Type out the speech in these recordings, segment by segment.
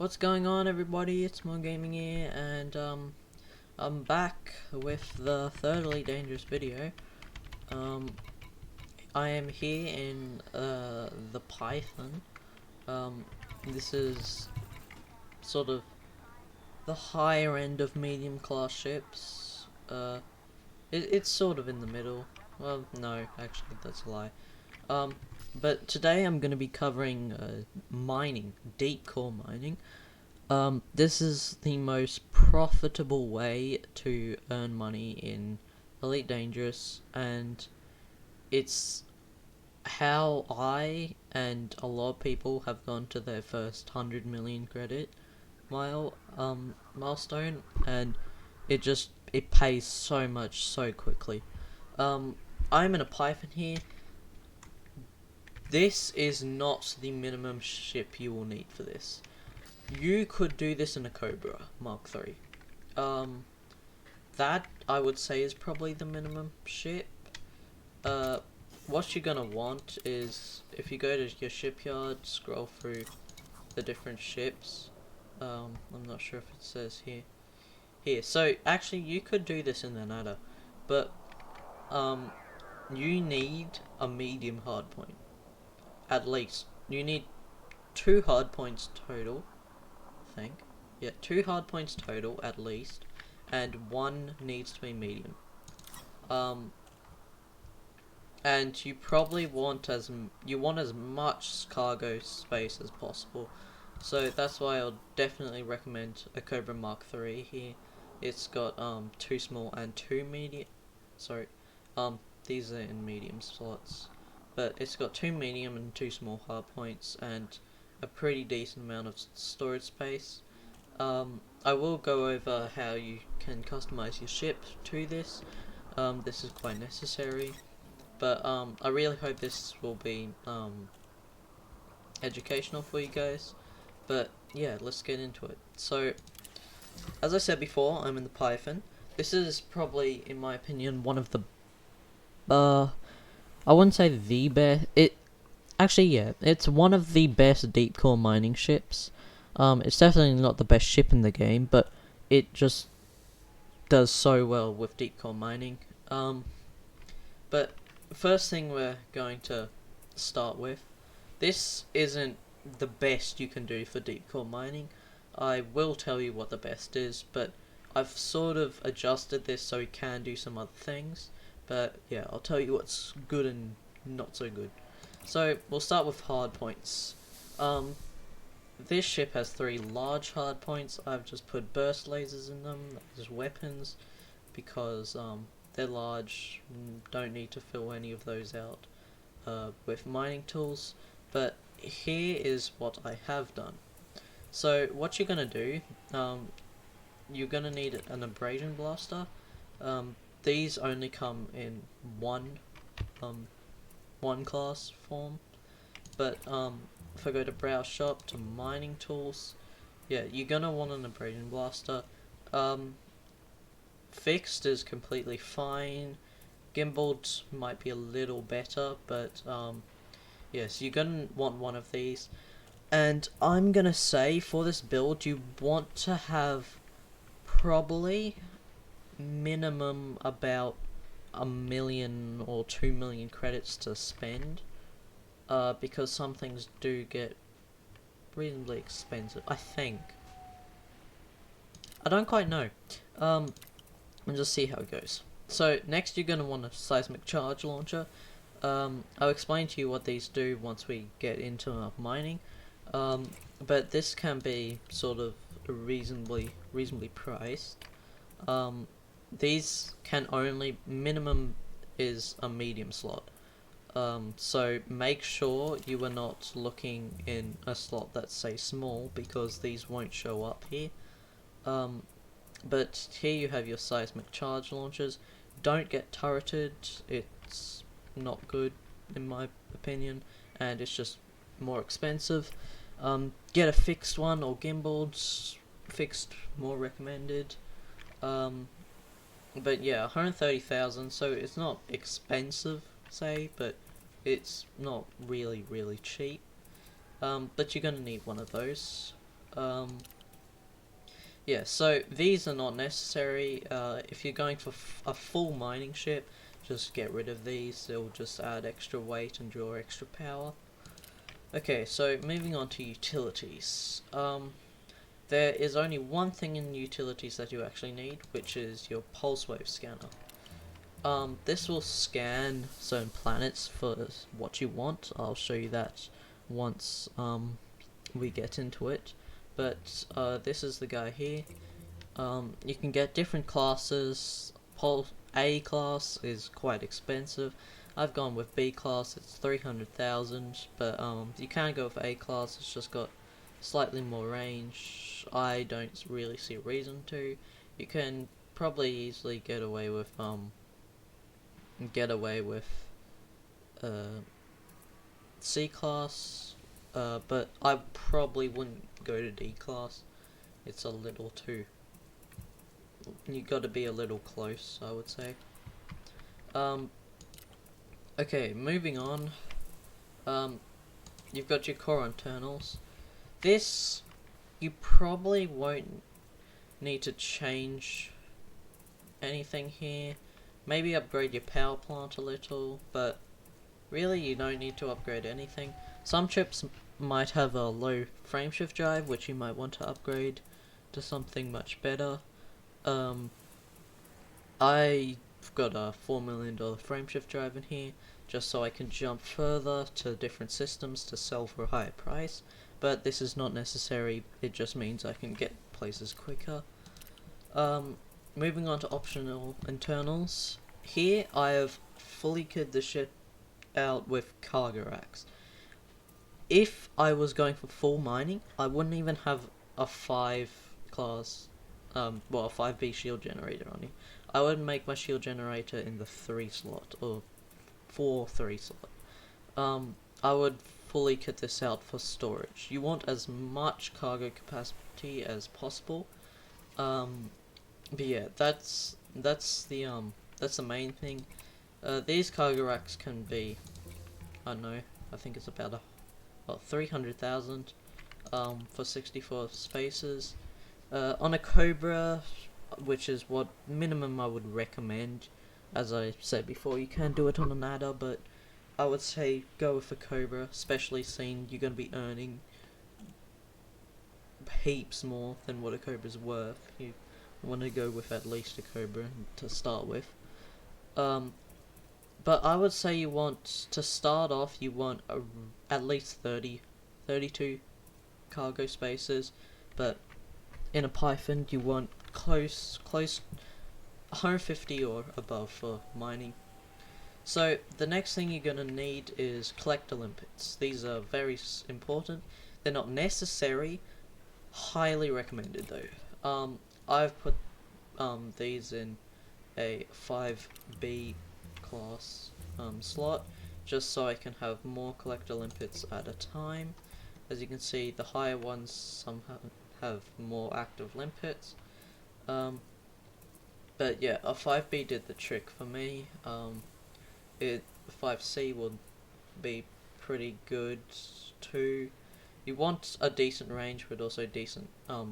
What's going on, everybody? It's Morgaming here, and I'm back with the third Elite Dangerous video. I am here in the Python. This is sort of the higher end of medium class ships. It's sort of in the middle. Well, no, actually, that's a lie. But today I'm going to be covering mining, deep core mining. This is the most profitable way to earn money in Elite Dangerous, and it's how I and a lot of people have gone to their first 100 million credit milestone, and it pays so much so quickly. I'm in a Python here. This is not the minimum ship you will need for this. You could do this in a Cobra Mark III. That I would say is probably the minimum ship. What you're gonna want is, if you go to your shipyard, scroll through the different ships. I'm not sure if it says here. So actually you could do this in the Nada, but you need a medium hardpoint. At least. You need 2 hardpoints total, I think. Yeah, 2 hardpoints total at least, and 1 needs to be medium. And you probably want as much cargo space as possible. So that's why I'll definitely recommend a Cobra Mark III here. It's got 2 small and 2 medium. Sorry, these are in medium slots, but it's got 2 medium and 2 small hardpoints and a pretty decent amount of storage space. I will go over how you can customize your ship to this. This is quite necessary, but I really hope this will be educational for you guys. But yeah, let's get into it. So, as I said before, I'm in the Python. This is probably, in my opinion, one of the I wouldn't say the best. It's one of the best deep core mining ships. It's definitely not the best ship in the game, but it just does so well with deep core mining. But first thing we're going to start with, this isn't the best you can do for deep core mining. I will tell you what the best is, but I've sort of adjusted this so we can do some other things. But yeah, I'll tell you what's good and not so good. So we'll start with hard points. This ship has 3 large hard points. I've just put burst lasers in them as weapons because they're large, don't need to fill any of those out with mining tools. But here is what I have done. So what you're gonna do, you're gonna need an abrasion blaster. These only come in one class form, but if I go to browse shop to mining tools, yeah, you're gonna want an abrasion blaster. Fixed is completely fine. Gimbaled might be a little better, but yes, you're gonna want one of these. And I'm gonna say for this build, you want to have probably minimum about 1 million or 2 million credits to spend, because some things do get reasonably expensive, I think. I don't quite know. And just see how it goes. So next you're going to want a seismic charge launcher. I'll explain to you what these do once we get into mining. But this can be sort of reasonably priced. These can only, minimum is a medium slot. So make sure you are not looking in a slot that's, say, small, because these won't show up here. But here you have your seismic charge launchers. Don't get turreted, it's not good in my opinion, and it's just more expensive. Get a fixed one or gimbaled. Fixed more recommended. But yeah, 130,000, so it's not expensive, say, but it's not really cheap. But you're gonna need one of those. Um, yeah, so these are not necessary. If you're going for a full mining ship, just get rid of these. They'll just add extra weight and draw extra power. Okay, so moving on to utilities. There is only one thing in utilities that you actually need, which is your pulse wave scanner. This will scan certain planets for what you want. I'll show you that once we get into it. But this is the guy here. You can get different classes. A class is quite expensive. I've gone with B class. It's 300,000, but you can go with A class. It's just got slightly more range. I don't really see a reason to. You can probably easily get away with C class, but I probably wouldn't go to D class. It's a little too. You got to be a little close, I would say. Okay, moving on. You've got your core internals. This you probably won't need to change anything here. Maybe upgrade your power plant a little, but really you don't need to upgrade anything. Some chips might have a low frameshift drive, which you might want to upgrade to something much better. I've got a $4 million frameshift drive in here, just so I can jump further to different systems to sell for a higher price, but this is not necessary. It just means I can get places quicker. Moving on to optional internals. Here I have fully kitted the ship out with cargo racks. If I was going for full mining, I wouldn't even have a 5 class, a 5B shield generator on it. I would make my shield generator in the 3 slot, or 4-3 slot. I would fully kit this out for storage. You want as much cargo capacity as possible. But yeah, that's the main thing. These cargo racks can be, I don't know, I think it's about 300,000 for 64 spaces. On a Cobra, which is what minimum I would recommend, as I said before, you can do it on an adder, but I would say go with a Cobra, especially seeing you're going to be earning heaps more than what a Cobra's worth. You want to go with at least a Cobra to start with. But I would say you want, to start off, you want at least 32 cargo spaces, but in a Python you want close 150 or above for mining. So the next thing you're going to need is collector limpets. These are very important. They're not necessary, highly recommended though. I've put these in a 5B class slot, just so I can have more collector limpets at a time. As you can see, the higher ones somehow have more active limpets. But yeah, a 5B did the trick for me. 5C would be pretty good too. You want a decent range, but also decent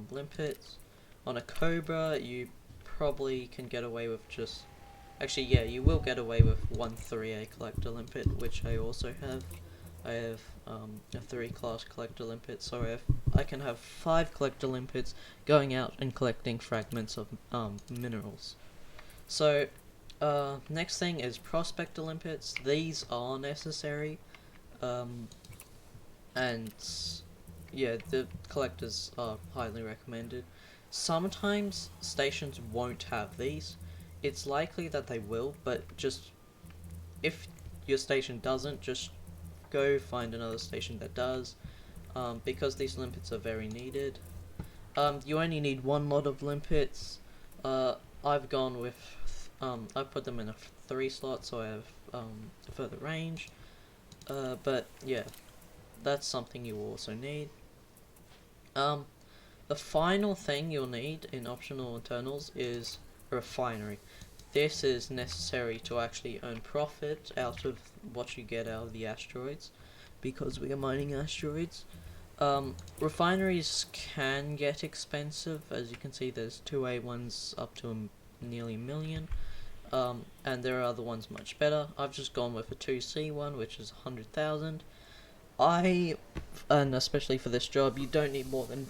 limpets. On a Cobra, you probably can get away with just... Actually, yeah, you will get away with 1 3A collector limpet, which I also have. I have a 3 class collector limpet, so I can have 5 collector limpets going out and collecting fragments of minerals. So, next thing is prospector limpets. These are necessary, and yeah, the collectors are highly recommended. Sometimes stations won't have these. It's likely that they will, but just if your station doesn't, just go find another station that does, because these limpets are very needed. You only need 1 lot of limpets. I've gone with, I've put them in a 3 slot, so I have further range. But yeah, that's something you will also need. The final thing you'll need in optional internals is a refinery. This is necessary to actually earn profit out of what you get out of the asteroids, because we are mining asteroids. Refineries can get expensive. As you can see, there's 2A ones up to nearly a million. And there are other ones much better. I've just gone with a 2C one, which is 100,000. And especially for this job, you don't need more than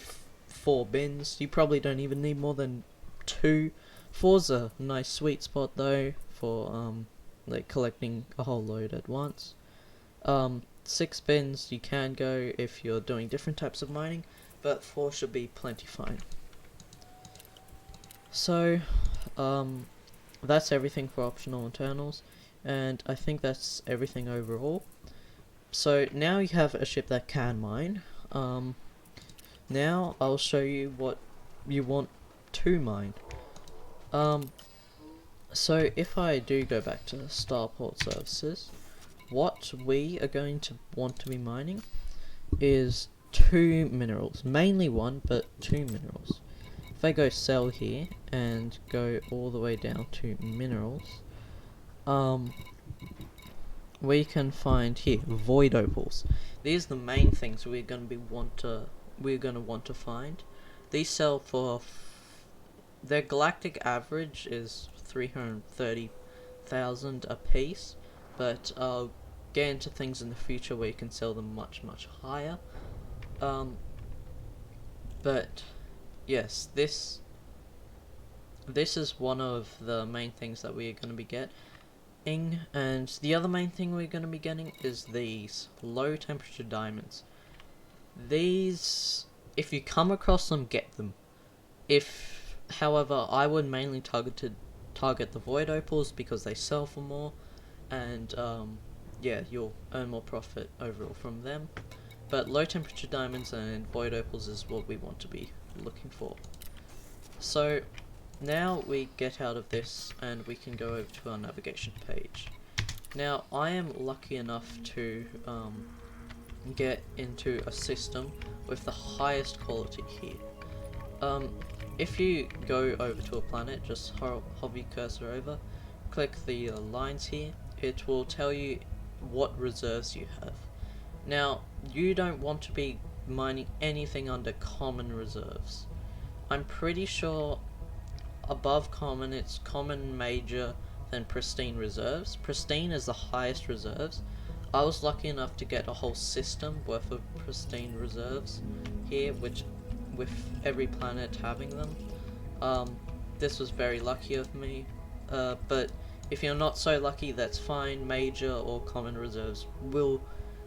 4 bins. You probably don't even need more than 2. Four's a nice sweet spot though for like collecting a whole load at once. 6 bins you can go if you're doing different types of mining, but 4 should be plenty fine. So, that's everything for optional internals, and I think that's everything overall. So now you have a ship that can mine. Now I'll show you what you want to mine. So if I do go back to Starport Services, what we are going to want to be mining is 2 minerals. Mainly 1, but 2 minerals. If I go sell here and go all the way down to minerals, we can find here void opals. These are the main things we're going to want to find. These sell for their galactic average is 330,000 a piece, but I'll get into things in the future where you can sell them much higher. But yes, this is one of the main things that we are going to be getting, and the other main thing we're going to be getting is these low temperature diamonds. These, if you come across them, get them. However, I would mainly target the void opals because they sell for more, and yeah, you'll earn more profit overall from them. But low temperature diamonds and void opals is what we want to be looking for. So now we get out of this and we can go over to our navigation page. Now I am lucky enough to get into a system with the highest quality here. If you go over to a planet, just hover your cursor over, click the lines here, it will tell you what reserves you have. Now, you don't want to be mining anything under common reserves. I'm pretty sure above common, it's common, major, then pristine reserves. Pristine is the highest reserves. I was lucky enough to get a whole system worth of pristine reserves here, which with every planet having them. This was very lucky of me, but if you're not so lucky, that's fine. Major or common reserves will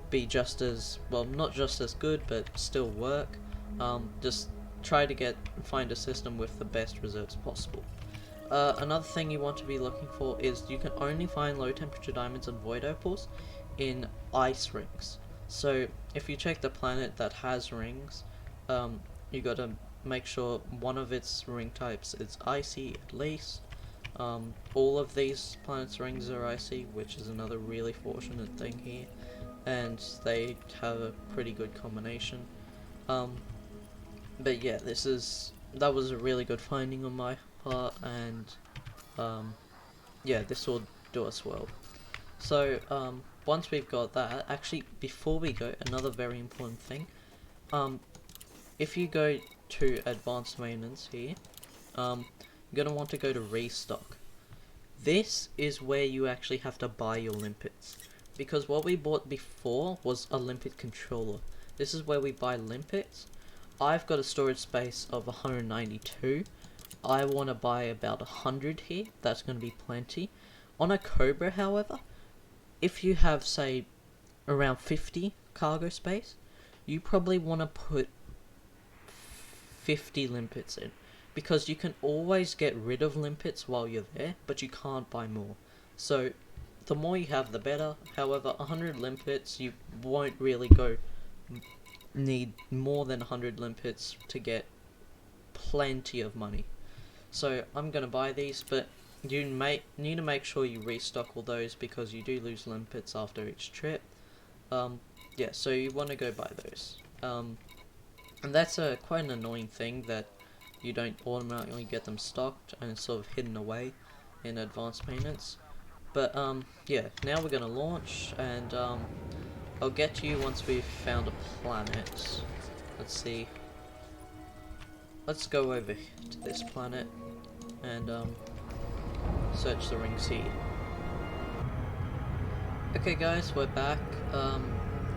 be just as, well, not just as good, but still work. Just try to find a system with the best reserves possible. Another thing you want to be looking for is you can only find low temperature diamonds and void opals in ice rings. So if you check the planet that has rings, you gotta make sure one of its ring types is icy at least. All of these planets' rings are icy, which is another really fortunate thing here, and they have a pretty good combination. But yeah, that was a really good finding on my part, and yeah, this will do us well. So once we've got that, actually before we go, another very important thing, if you go to advanced maintenance here, you're going to want to go to restock. This is where you actually have to buy your limpets, because what we bought before was a limpet controller. This is where we buy limpets. I've got a storage space of 192. I want to buy about 100 here. That's going to be plenty. On a Cobra, however, if you have, say, around 50 cargo space, you probably want to put 50 limpets in, because you can always get rid of limpets while you're there, but you can't buy more. So the more you have, the better. However, 100 limpets, you won't really need more than 100 limpets to get plenty of money. So I'm gonna buy these, but you need to make sure you restock all those, because you do lose limpets after each trip. Yeah, so you want to go buy those. And that's quite an annoying thing, that you don't automatically get them stocked and it's sort of hidden away in advanced maintenance. But yeah, now we're gonna launch, and I'll get to you once we've found a planet. Let's see. Let's go over to this planet and search the rings here. Okay guys, we're back.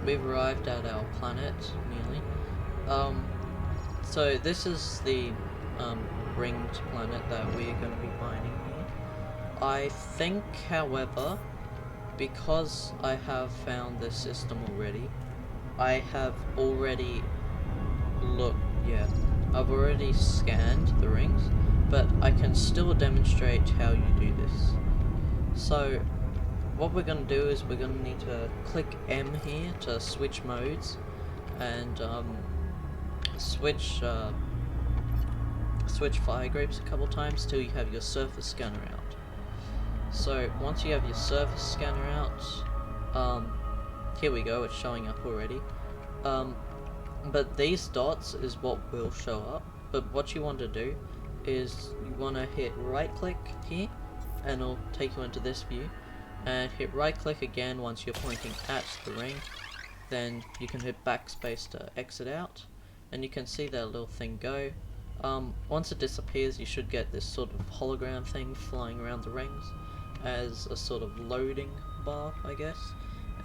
We've arrived at our planet, nearly. So this is the ringed planet that we're going to be mining here. I think, however, because I have found this system already, I have already I've already scanned the rings, but I can still demonstrate how you do this. So what we're going to do is we're going to need to click M here to switch modes and switch fire groups a couple times till you have your surface scanner out. So once you have your surface scanner out, here we go, it's showing up already. But these dots is what will show up, but what you want to do is you want to hit right click here and it'll take you into this view, and hit right click again once you're pointing at the ring, then you can hit backspace to exit out and you can see that little thing go. Once it disappears you should get this sort of hologram thing flying around the rings as a sort of loading bar, I guess.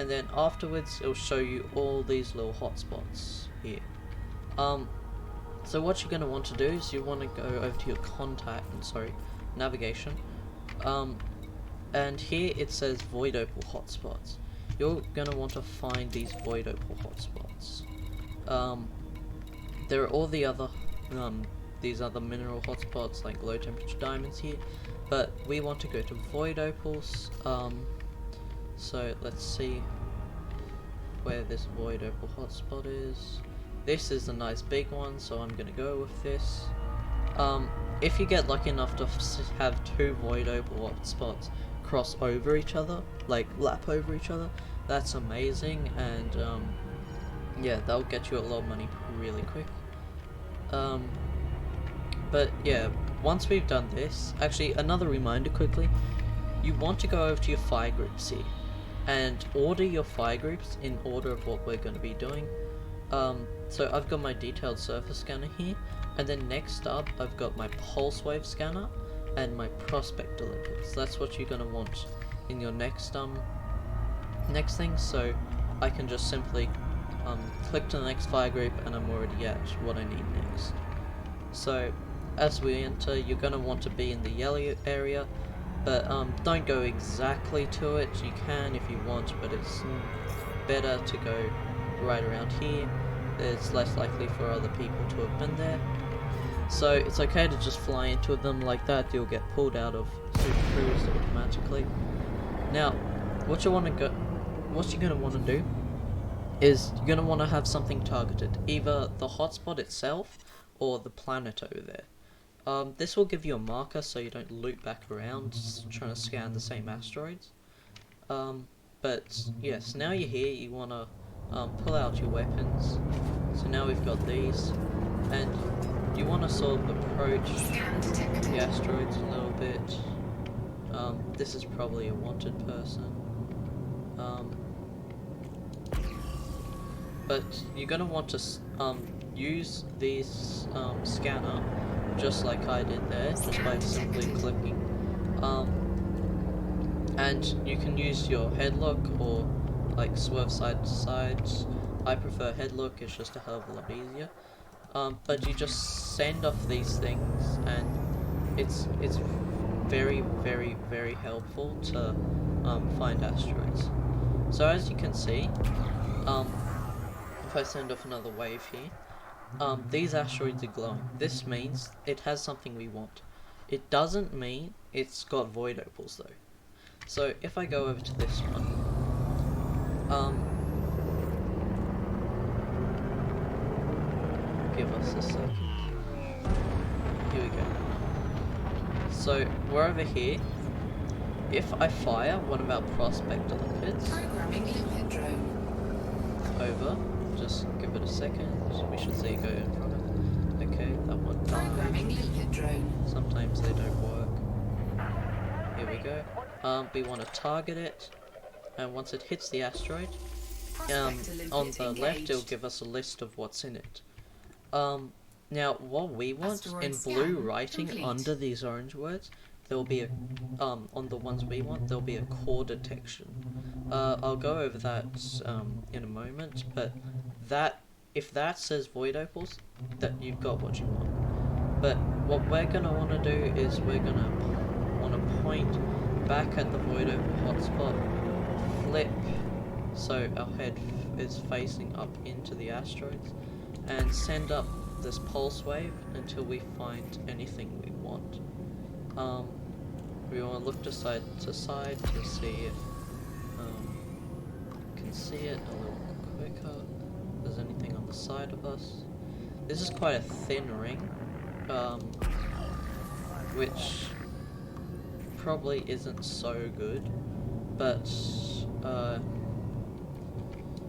And then afterwards it'll show you all these little hotspots here. So what you're going to want to do is you want to go over to your navigation, and here it says void opal hotspots. You're going to want to find these void opal hotspots. There are all the other these other mineral hotspots like low temperature diamonds here, but we want to go to void opals. So let's see where this void opal hotspot is. This is a nice big one, so I'm gonna go with this. If you get lucky enough to have two void opal hotspots cross over each other, like lap over each other, that's amazing, and yeah, that'll get you a lot of money really quick. But yeah, once we've done this, actually another reminder quickly, you want to go over to your fire groups here and order your fire groups in order of what we're going to be doing. So I've got my detailed surface scanner here, and then next up I've got my pulse wave scanner and my prospect deliveries. That's what you're going to want in your next thing, so I can just simply click to the next fire group and I'm already at what I need next. So as we enter, you're going to want to be in the yellow area, but don't go exactly to it. You can if you want, but it's better to go right around here. It's less likely for other people to have been there. So it's okay to just fly into them like that. You'll get pulled out of Super Cruise automatically. Now, what you're going to want to do is you're going to want to have something targeted, either the hotspot itself or the planet over there. This will give you a marker so you don't loop back around trying to scan the same asteroids. But yes, now you're here, you want to pull out your weapons. So now we've got these, and you want to sort of approach the asteroids a little bit. This is probably a wanted person. But you're going to want to use this scanner just like I did there, just by simply clicking. And you can use your headlock or like swerve side to side. I prefer headlock, it's just a hell of a lot easier. But you just send off these things, and it's very, very, very helpful to find asteroids. So as you can see, if I send off another wave here, these asteroids are glowing. This means it has something we want. It doesn't mean it's got void opals though. So if I go over to this one, give us a second. Here we go. So we're over here. If I fire one of our prospect lipids over, just give it a second. We should see it go in front of it. Okay, that one died. Sometimes they don't work. Here we go. We want to target it, and once it hits the asteroid, on the left it'll give us a list of what's in it. Now what we want in blue writing under these orange words, there'll be a on the ones we want there'll be a core detection. I'll go over that in a moment, but if that says void opals, that you've got what you want. But what we're gonna want to do is we're gonna want to point back at the void opal hotspot, flip so our head is facing up into the asteroids, and send up this pulse wave until we find anything we want. We want to look to side to see if can see it a little quicker. If there's anything on the side of us. This is quite a thin ring, which probably isn't so good, but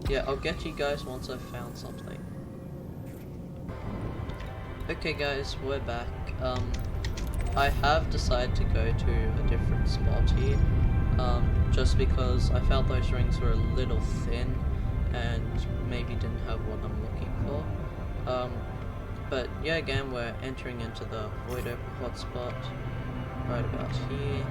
yeah, I'll get you guys once I've found something. Okay guys, we're back. I have decided to go to a different spot here, just because I felt those rings were a little thin and maybe didn't have what I'm looking for. But yeah, again, we're entering into the void opal hotspot right about here.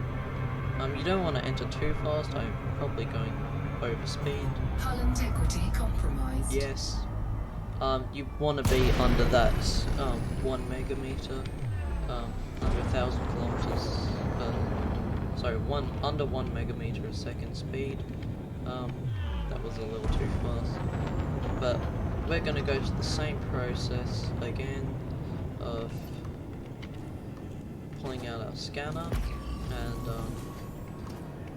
You don't want to enter too fast. I'm probably going over speed. Hull integrity compromised. Yes. You want to be under that 1 megameter, under 1,000 kilometers. Sorry, under 1 megameter a second speed. That was a little too fast. But we're going to go to the same process again of pulling out our scanner and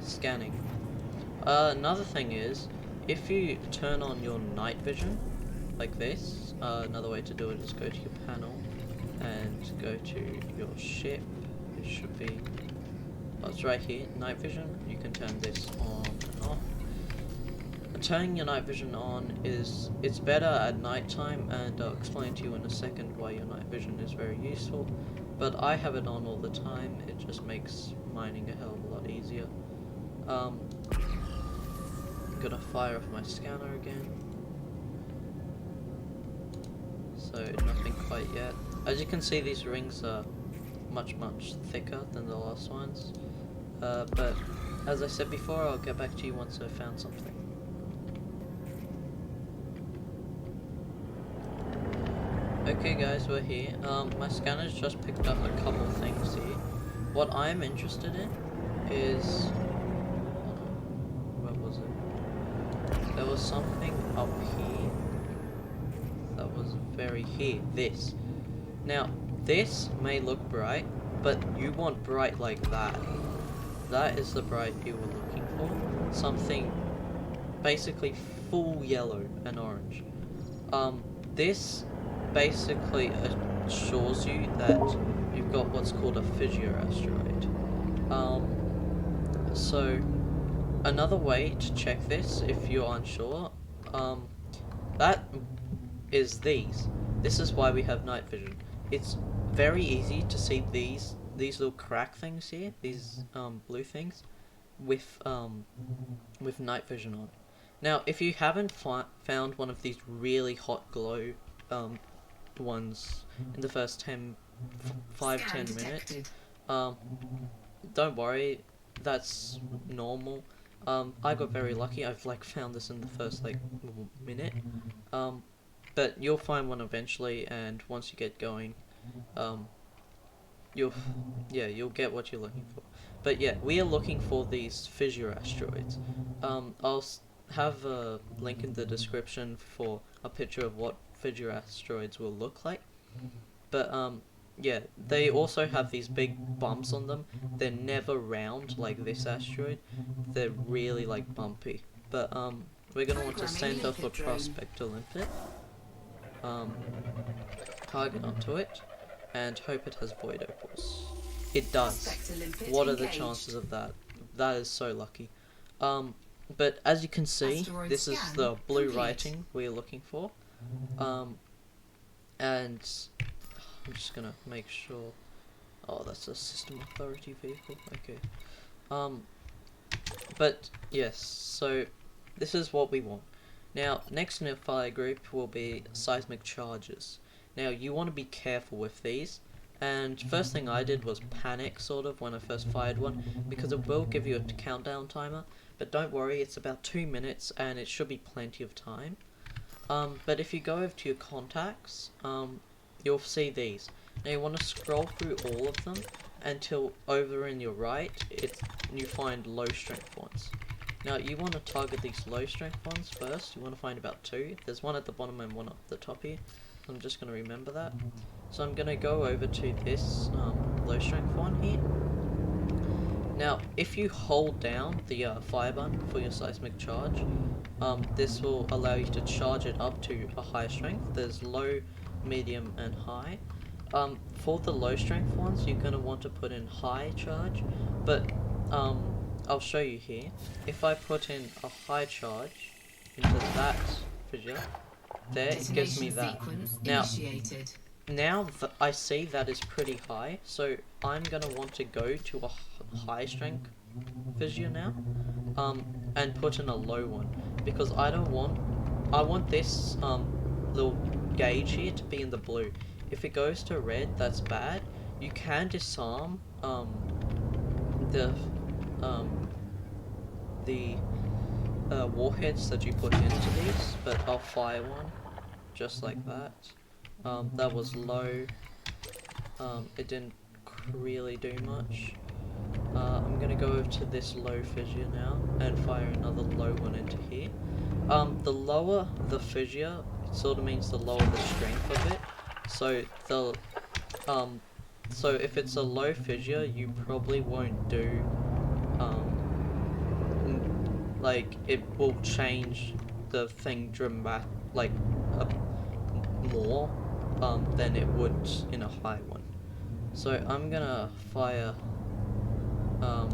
scanning. Another thing is, if you turn on your night vision like this, another way to do it is go to your panel and go to your ship. It should be, oh, it's right here, night vision. You can turn this on and off. Turning your night vision on it's better at night time, and I'll explain to you in a second why your night vision is very useful, but I have it on all the time. It just makes mining a hell of a lot easier. I'm gonna fire off my scanner again. So nothing quite yet. As you can see, these rings are much thicker than the last ones, but as I said before, I'll get back to you once I've found something. Okay guys, we're here. My scanner's just picked up a couple things here. What I'm interested in is... where was it? There was something up here. That was very here. This. Now, this may look bright, but you want bright like that. That is the bright you were looking for. Something basically full yellow and orange. This basically assures you that you've got what's called a fissure asteroid. So another way to check this, if you're unsure, that is these. This is why we have night vision. It's very easy to see these little crack things here, these blue things, with night vision on. Now, if you haven't found one of these really hot glow ones in the first 5-10 minutes, don't worry, that's normal. I got very lucky. I've found this in the first minute, but you'll find one eventually, and once you get going, you'll get what you're looking for. But yeah, we are looking for these fissure asteroids. I'll have a link in the description for a picture of what fissure asteroids will look like. But yeah, they also have these big bumps on them. They're never round like this asteroid. They're really bumpy. But we're gonna want to send off a prospect to limp it, target onto it, and hope it has void opals. It does. What are the chances of that? That is so lucky. But as you can see, this is the blue writing we're looking for. And I'm just gonna make sure. Oh, that's a system authority vehicle. Okay. But yes, so this is what we want. Now, next in the fire group will be seismic charges. Now, you want to be careful with these. And first thing I did was panic, sort of, when I first fired one, because it will give you a countdown timer. But don't worry, it's about 2 minutes, and it should be plenty of time. But if you go over to your contacts, you'll see these. Now you want to scroll through all of them until over in your right, you find low strength ones. Now you want to target these low strength ones first. You want to find about 2. There's one at the bottom and one up the top here. I'm just going to remember that. So I'm going to go over to this low strength one here. Now, if you hold down the fire button for your seismic charge, this will allow you to charge it up to a higher strength. There's low, medium, and high. For the low strength ones, you're going to want to put in high charge, but I'll show you here. If I put in a high charge into that fissure, there, it gives me that. Now that I see that is pretty high, so I'm gonna want to go to a high strength fissure now, and put in a low one, because I want this little gauge here to be in the blue. If it goes to red, that's bad. You can disarm the warheads that you put into these, but I'll fire one just like that. That was low. It didn't really do much. I'm gonna go over to this low fissure now and fire another low one into here. The lower the fissure, it sort of means the lower the strength of it. So so if it's a low fissure, you probably won't do like, it will change the thing more than it would in a high one. So I'm gonna fire a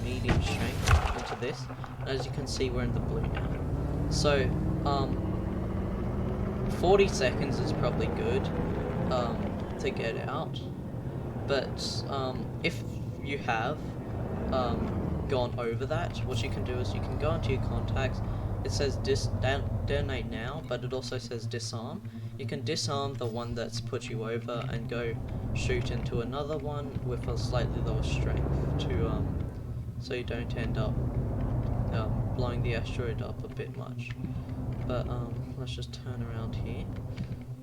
medium strength into this, and as you can see, we're in the blue now. So 40 seconds is probably good to get out, but if you have gone over that, what you can do is you can go into your contacts. It says detonate now, but it also says disarm. You can disarm the one that's put you over and go shoot into another one with a slightly lower strength to so you don't end up blowing the asteroid up a bit much. But let's just turn around here.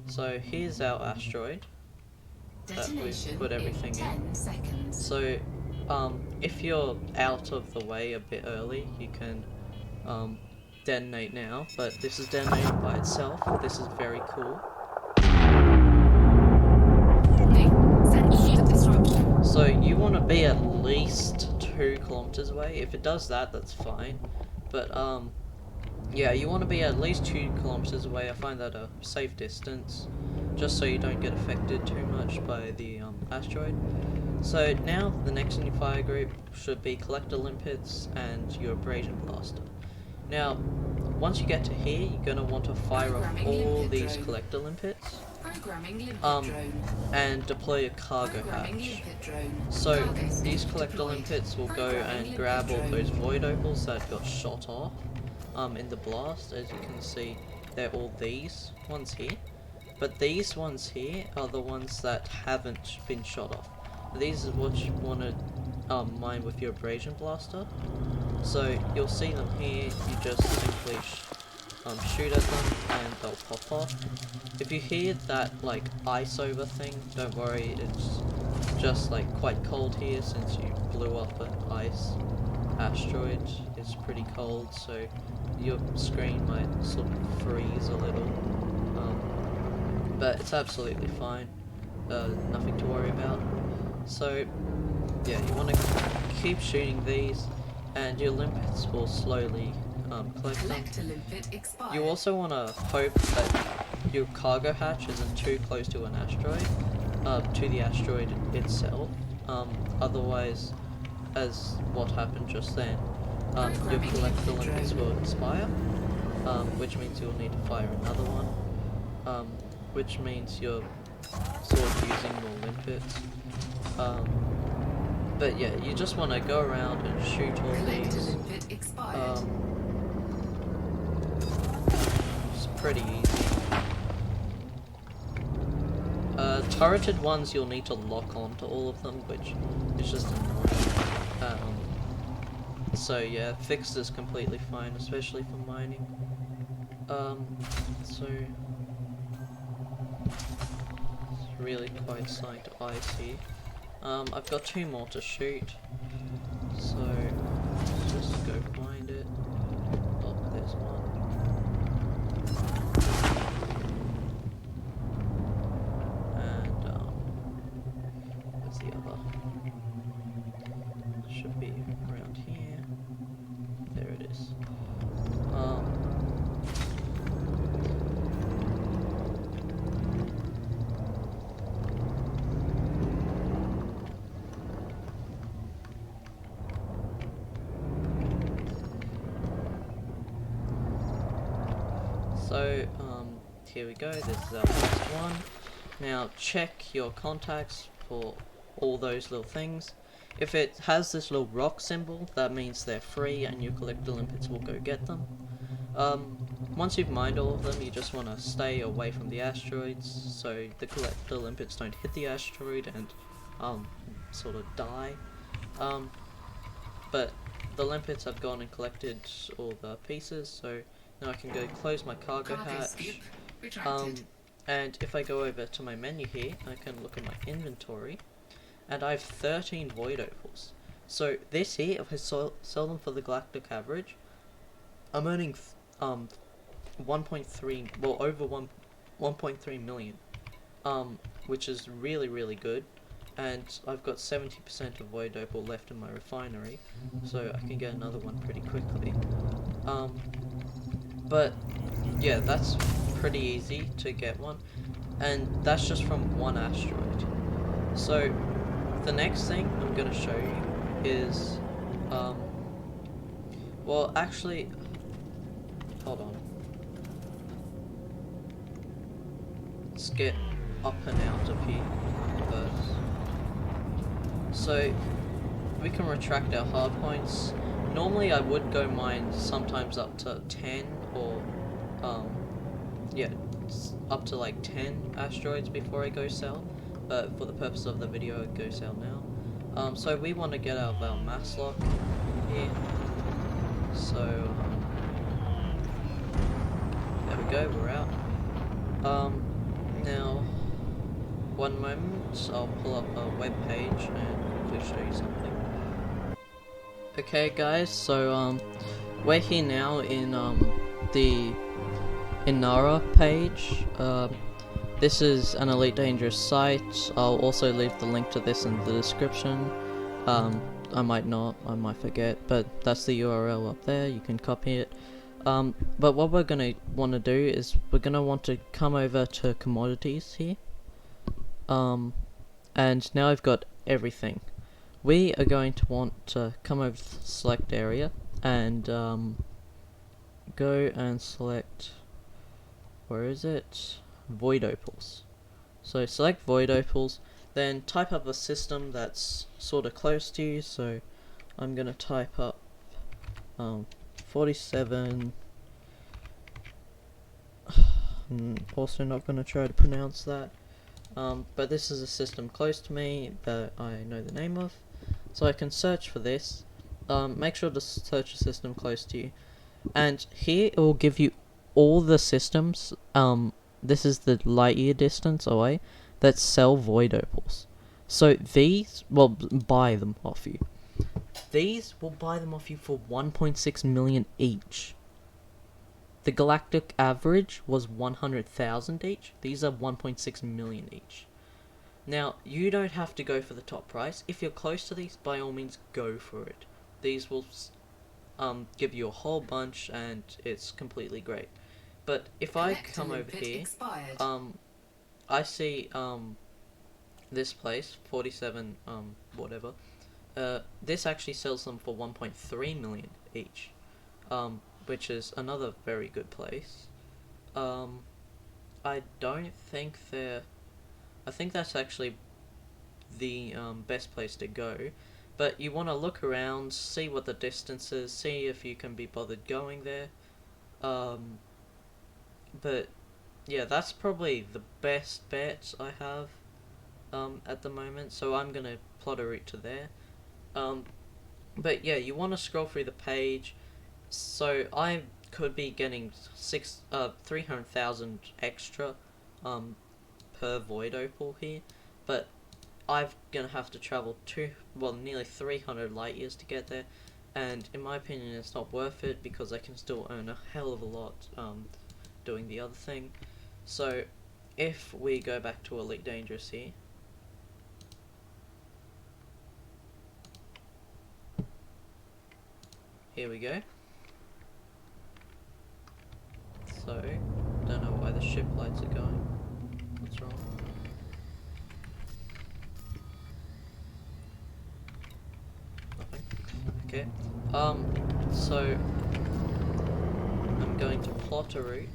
So here's our asteroid that we've put everything in. So if you're out of the way a bit early, you can detonate now, but this is detonating by itself. This is very cool. So you want to be at least 2 kilometers away. If it does that, that's fine. But yeah, you want to be at least 2 kilometers away. I find that a safe distance, just so you don't get affected too much by the asteroid. So now the next in your fire group should be collector limpets and your abrasion blaster. Now, once you get to here, you're going to want to fire off all these collector limpets and deploy a cargo hatch. So these collector limpets will go and grab all those void opals that got shot off in the blast. As you can see, they're all these ones here, but these ones here are the ones that haven't been shot off. These are what you want to mine with your abrasion blaster. So you'll see them here. You just simply shoot at them and they'll pop off. If you hear that like ice over thing, don't worry, it's just like quite cold here since you blew up an ice asteroid. It's pretty cold, so your screen might sort of freeze a little, but it's absolutely fine. Nothing to worry about. So yeah, you want to keep shooting these, and your limpets will slowly collect them. You also want to hope that your cargo hatch isn't too close to an asteroid, to the asteroid itself. Otherwise, as what happened just then, your collector limpets will expire, which means you'll need to fire another one, which means you're sort of using more limpets. But yeah, you just want to go around and shoot all these. pretty easy. Turreted ones, you'll need to lock on to all of them, which is just annoying. So yeah, fixed is completely fine, especially for mining. So it's really quite something to ice here. I've got 2 more to shoot, so let's just go find it. Oh, there's one. And where's the other? Should be around here. There it is. So, here we go, this is our first one. Now, check your contacts for all those little things. If it has this little rock symbol, that means they're free and your collector limpets will go get them. Once you've mined all of them, you just want to stay away from the asteroids, so the collector limpets don't hit the asteroid and, sort of die. But the limpets have gone and collected all the pieces, so now I can go close my cargo hatch. And if I go over to my menu here, I can look at my inventory, and I have 13 void opals. So this here, if I sell them for the galactic average, I'm earning 1.3, well, over 1.3 million, which is really good. And I've got 70% of void opal left in my refinery, so I can get another one pretty quickly. But yeah, that's pretty easy to get one, and that's just from one asteroid. So the next thing I'm gonna show you is, well, actually, hold on. Let's get up and out of here first. So we can retract our hard points. Normally I would go mine sometimes up to 10 or yeah, up to like 10 asteroids before I go sell, but for the purpose of the video I'd go sell now. So we want to get out of our mass lock here, so there we go, we're out. Now one moment, I'll pull up a web page and quickly show you something. Okay guys, so we're here now in the Inara page. This is an Elite Dangerous site. I'll also leave the link to this in the description. I might not, I might forget, but that's the URL up there, you can copy it. But what we're gonna want to do is we're gonna want to come over to commodities here. And now I've got everything. We are going to want to come over to the select area and go and select, where is it? Void opals. So select void opals, then type up a system that's sort of close to you. So I'm gonna type up 47. Also not gonna try to pronounce that. But this is a system close to me that I know the name of, so I can search for this. Make sure to search a system close to you, and here it will give you all the systems. This is the light year distance away that sell void opals. So these will buy them off you. These will buy them off you for 1.6 million each. The galactic average was 100,000 each. These are 1.6 million each. Now, you don't have to go for the top price. If you're close to these, by all means, go for it. These will give you a whole bunch, and it's completely great. But if I come over here, I see this place, 47 whatever. This actually sells them for 1.3 million each. Which is another very good place. I don't think I think that's actually the best place to go, but you want to look around, see what the distance is, see if you can be bothered going there, But yeah, that's probably the best bet I have at the moment. So I'm gonna plot a route to there. But yeah, you want to scroll through the page. So I could be getting 300,000 extra per void opal here, but I'm gonna have to travel nearly 300 light years to get there, and in my opinion it's not worth it because I can still earn a hell of a lot doing the other thing. So if we go back to Elite Dangerous here, here we go. So don't know why the ship lights are going. What's wrong? Nothing. Okay. So I'm going to plot a route.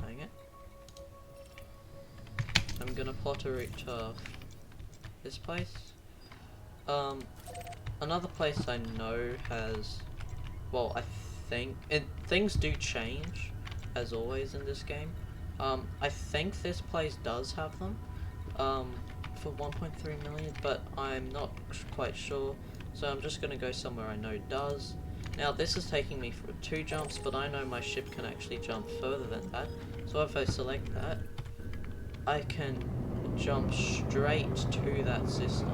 Dang it. I'm gonna plot a route to this place. Another place I know has, well, I think things do change as always in this game. I think this place does have them for 1.3 million, but I'm not quite sure, so I'm just gonna go somewhere I know does. Now this is taking me for 2 jumps, but I know my ship can actually jump further than that, so if I select that, I can jump straight to that system,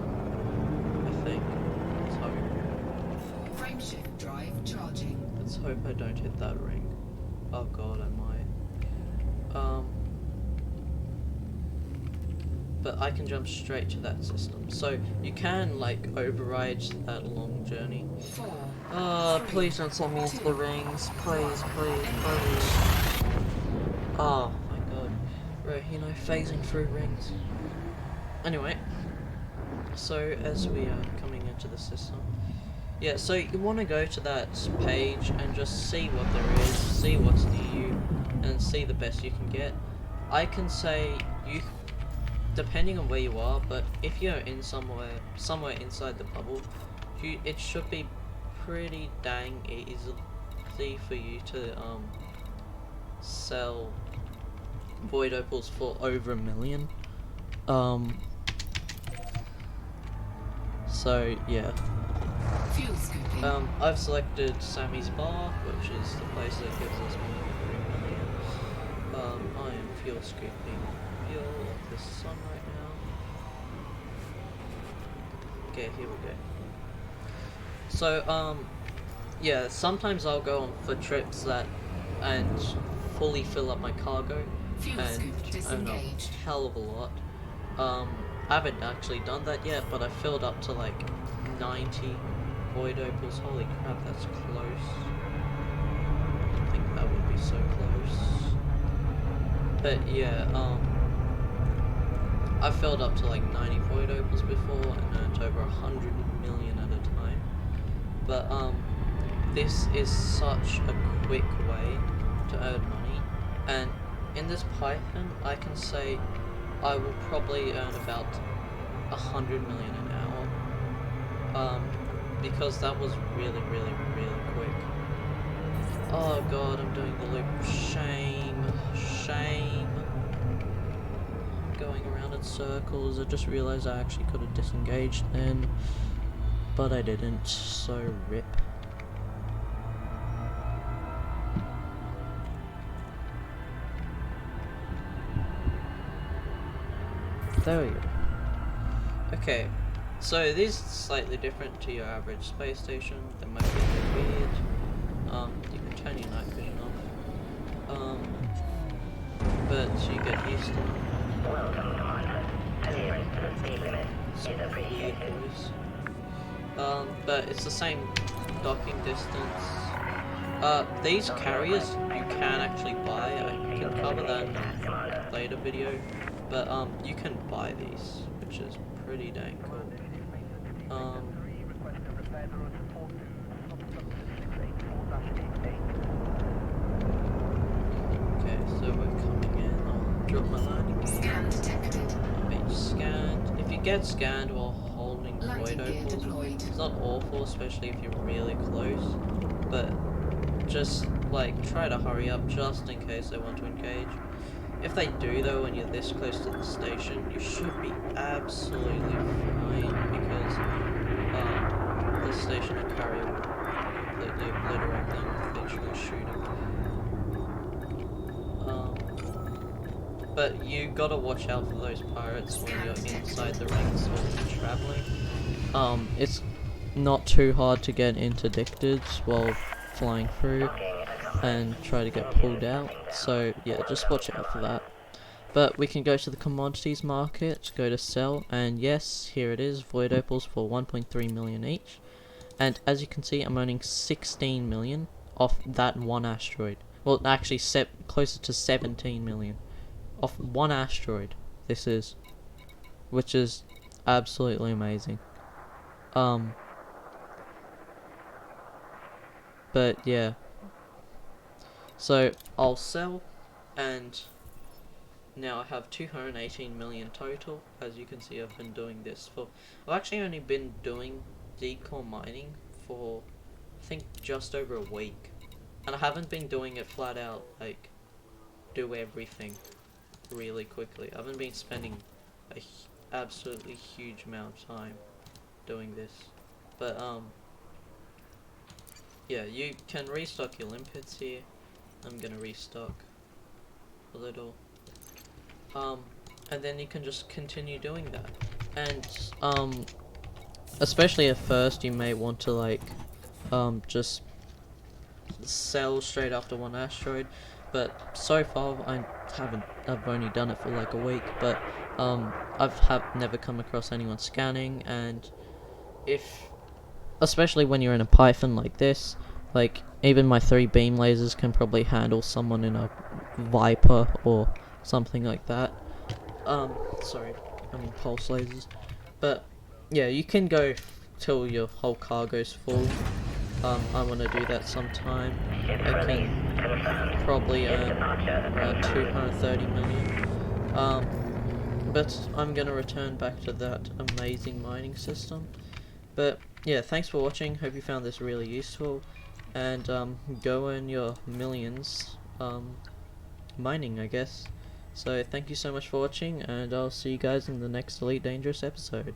I think. Let's hope. Frameshift drive charging. Let's hope I don't hit that ring. Oh god, I might. But I can jump straight to that system. So you can like override that long journey. 4. Oh, please don't send me into the rings. Please, please, please. Oh my god. Right, you know, phasing through rings. Anyway, so as we are coming into the system, yeah, so you want to go to that page and just see what there is, see what's near you, and see the best you can get. I can say depending on where you are, but if you're in somewhere inside the bubble, it should be pretty dang easy for you to sell void opals for over 1 million. So yeah. Fuel scooping. I've selected Sammy's Bar, which is the place that gives us 1.3 million. I am fuel scooping fuel of the sun right now. Okay, here we go. So, yeah, sometimes I'll go on for trips and fully fill up my cargo Fuel and scoop earn a disengaged. hell of a lot. I haven't actually done that yet, but I filled up to like 90 void opals. Holy crap, that's close. I didn't think that would be so close. But yeah, I filled up to like 90 void opals before and earned over 100 million at a time. But this is such a quick way to earn money, and in this Python I can say I will probably earn about 100 million an hour, because that was really quick. Oh god, I'm doing the loop. Shame. I'm going around in circles. I just realized I actually could have disengaged then, but I didn't, so rip. There we go. Okay, so it is slightly different to your average space station. That might be a bit weird. You can turn your night vision off. But you get used to it. Welcome, Commander. Adherence to the speed limit is appreciated. But it's the same docking distance. These carriers you can actually buy. I can cover that in a later video. But you can buy these, which is pretty dang cool. Okay, so we're coming in. I'll drop my landing gear. Scan detected. Being scanned. If you get scanned while holding void Landing gear opals, deployed. it's not awful, especially if you're really close. But just like try to hurry up just in case they want to engage. If they do though, when you're this close to the station, you should be absolutely fine because the stationary carrier will completely obliterate them if they try shooting. But you gotta watch out for those pirates when you're inside the rings or traveling. It's not too hard to get interdicted while flying through and try to get pulled out, so yeah, just watch out for that. But we can go to the commodities market, go to sell, and yes, here it is, void opals for 1.3 million each. And as you can see, I'm earning 16 million off that one asteroid. Well, actually, closer to 17 million off one asteroid. This is, which is absolutely amazing. But yeah. So I'll sell, and now I have 218 million total. As you can see, I've been doing this for... I've actually only been doing deep core mining for, I think, just over a week. And I haven't been doing it flat out, like, do everything really quickly. I haven't been spending a absolutely huge amount of time doing this. But, yeah, you can restock your limpets here. I'm gonna restock a little. And then you can just continue doing that. And, especially at first, you may want to, like, just sell straight after one asteroid. But so far, I've only done it for like a week, but, I've never come across anyone scanning, and especially when you're in a Python like this, like, even my 3 beam lasers can probably handle someone in a Viper or something like that. Sorry, I mean pulse lasers. But yeah, you can go till your whole cargo's full. I want to do that sometime. I can probably earn around 230 million. But I'm gonna return back to that amazing mining system. But yeah, thanks for watching. Hope you found this really useful, and go earn your millions mining, I guess. So thank you so much for watching, and I'll see you guys in the next Elite Dangerous episode.